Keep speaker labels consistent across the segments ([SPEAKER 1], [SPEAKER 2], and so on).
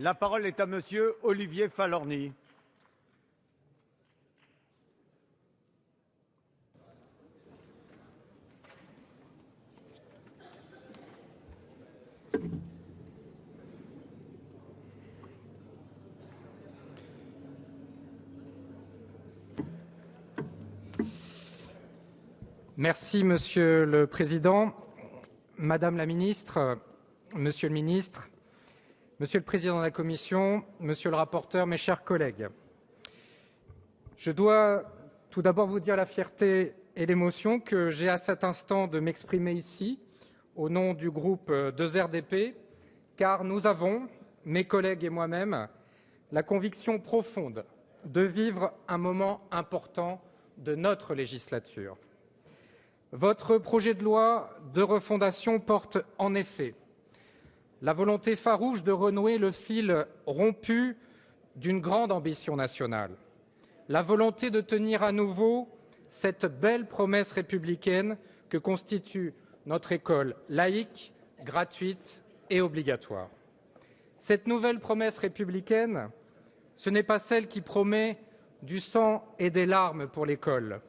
[SPEAKER 1] La parole est à monsieur Olivier Falorni.
[SPEAKER 2] Merci Monsieur le Président, Madame la Ministre, Monsieur le Ministre, Monsieur le Président de la Commission, Monsieur le rapporteur, mes chers collègues. Je dois tout d'abord vous dire la fierté et l'émotion que j'ai à cet instant de m'exprimer ici, au nom du groupe 2RDP, car nous avons, mes collègues et moi-même, la conviction profonde de vivre un moment important de notre législature. Votre projet de loi de refondation porte en effet la volonté farouche de renouer le fil rompu d'une grande ambition nationale, la volonté de tenir à nouveau cette belle promesse républicaine que constitue notre école laïque, gratuite et obligatoire. Cette nouvelle promesse républicaine, ce n'est pas celle qui promet du sang et des larmes pour l'école,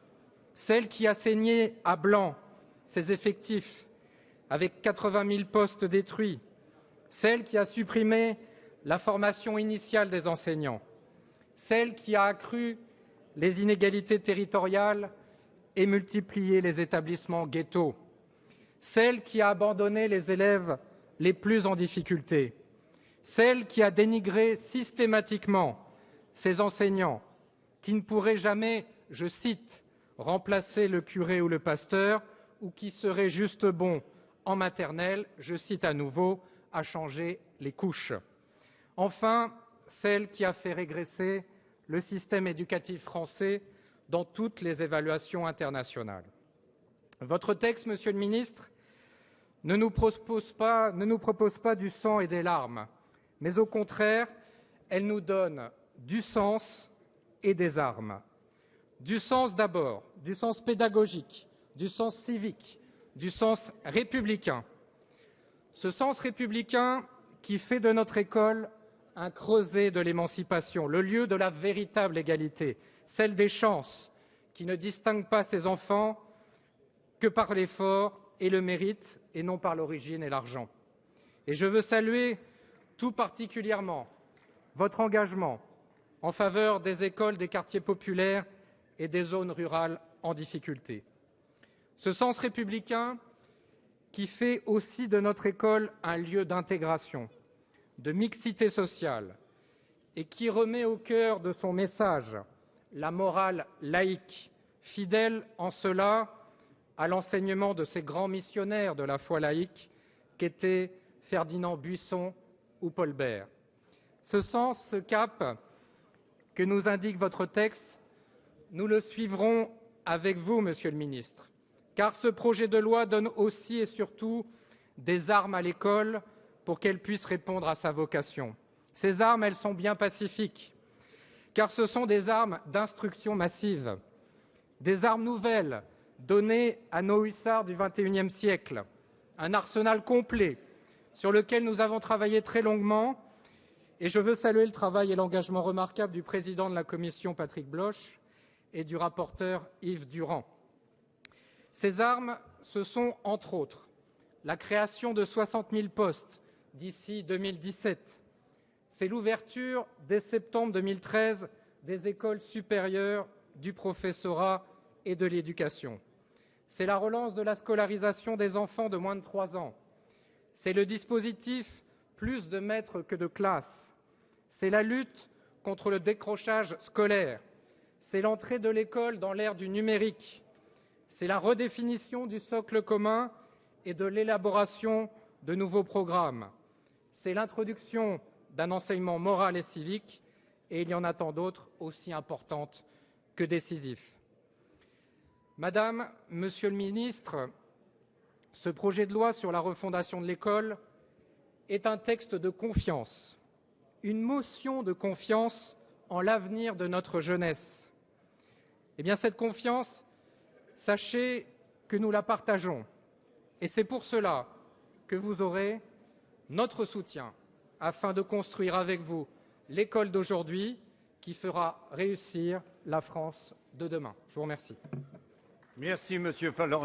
[SPEAKER 2] celle qui a saigné à blanc ses effectifs avec 80 000 postes détruits, celle qui a supprimé la formation initiale des enseignants, celle qui a accru les inégalités territoriales et multiplié les établissements ghettos, celle qui a abandonné les élèves les plus en difficulté, celle qui a dénigré systématiquement ces enseignants qui ne pourraient jamais, je cite, remplacer le curé ou le pasteur, ou qui serait juste bon en maternelle, je cite à nouveau, à changer les couches. Enfin, celle qui a fait régresser le système éducatif français dans toutes les évaluations internationales. Votre texte, Monsieur le Ministre, ne nous propose pas du sang et des larmes, mais au contraire, elle nous donne du sens et des armes. Du sens d'abord, du sens pédagogique, du sens civique, du sens républicain. Ce sens républicain qui fait de notre école un creuset de l'émancipation, le lieu de la véritable égalité, celle des chances, qui ne distingue pas ses enfants que par l'effort et le mérite, et non par l'origine et l'argent. Et je veux saluer tout particulièrement votre engagement en faveur des écoles des quartiers populaires et des zones rurales en difficulté. Ce sens républicain qui fait aussi de notre école un lieu d'intégration, de mixité sociale et qui remet au cœur de son message la morale laïque, fidèle en cela à l'enseignement de ces grands missionnaires de la foi laïque qu'étaient Ferdinand Buisson ou Paul Bert. Ce sens, ce cap que nous indique votre texte, nous le suivrons avec vous, Monsieur le Ministre, car ce projet de loi donne aussi et surtout des armes à l'école pour qu'elle puisse répondre à sa vocation. Ces armes, elles sont bien pacifiques, car ce sont des armes d'instruction massive, des armes nouvelles données à nos hussards du XXIe siècle, un arsenal complet sur lequel nous avons travaillé très longuement, et je veux saluer le travail et l'engagement remarquable du président de la Commission, Patrick Bloch, et du rapporteur Yves Durand. Ces armes, ce sont, entre autres, la création de 60 000 postes d'ici 2017. C'est l'ouverture, dès septembre 2013, des écoles supérieures du professorat et de l'éducation. C'est la relance de la scolarisation des enfants de moins de 3 ans. C'est le dispositif plus de maîtres que de classes. C'est la lutte contre le décrochage scolaire. C'est l'entrée de l'école dans l'ère du numérique. C'est la redéfinition du socle commun et de l'élaboration de nouveaux programmes. C'est l'introduction d'un enseignement moral et civique, et il y en a tant d'autres aussi importantes que décisifs. Madame, Monsieur le Ministre, ce projet de loi sur la refondation de l'école est un texte de confiance, une motion de confiance en l'avenir de notre jeunesse. Eh bien, cette confiance, sachez que nous la partageons. Et c'est pour cela que vous aurez notre soutien afin de construire avec vous l'école d'aujourd'hui qui fera réussir la France de demain. Je vous remercie.
[SPEAKER 1] Merci, Monsieur Falorni.